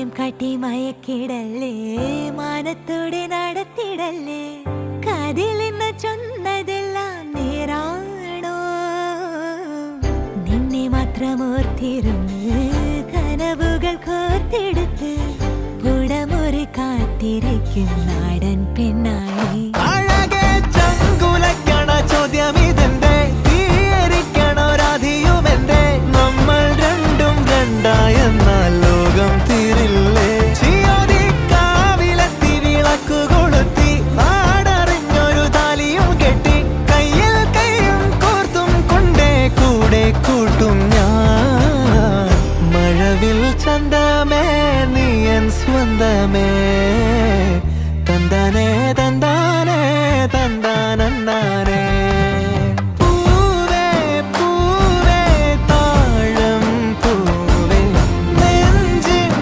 മായം കാട്ടി മയക്കിടല്ലേ, മാനത്തോടെ നടത്തിടല്ലേ. കതിലെന്ന് ചൊന്നതെല്ലാം നേരാണോ? നിന്നെ മാത്രം ഓർത്തിരുന്ന് കനവുകൾ കോർത്തെടുത്ത് പുടമുറി കാത്തിരിക്കും നാടൻ പെണ്ണായി. അഴകെ ചങ്കുലക്കണ ചോദ്യം ഇതെന്റെ, തീയരിക്കണോ രാധിയുമെന്റെ. നമ്മൾ രണ്ടും രണ്ടായെന്നാൽ ലോകം തീരില്ലേ? ചിയോദിക്കാവിലെത്തി വിളക്കു കൊളുത്തി നാടറിഞ്ഞൊരു താലിയും കെട്ടി കയ്യിൽ കൈയും കോർത്തും കൊണ്ടേ കൂടെ കൂട്ടും ഞാൻ. മഴവിൽ ചന്തമേ നീയൻ സ്വന്തമേ.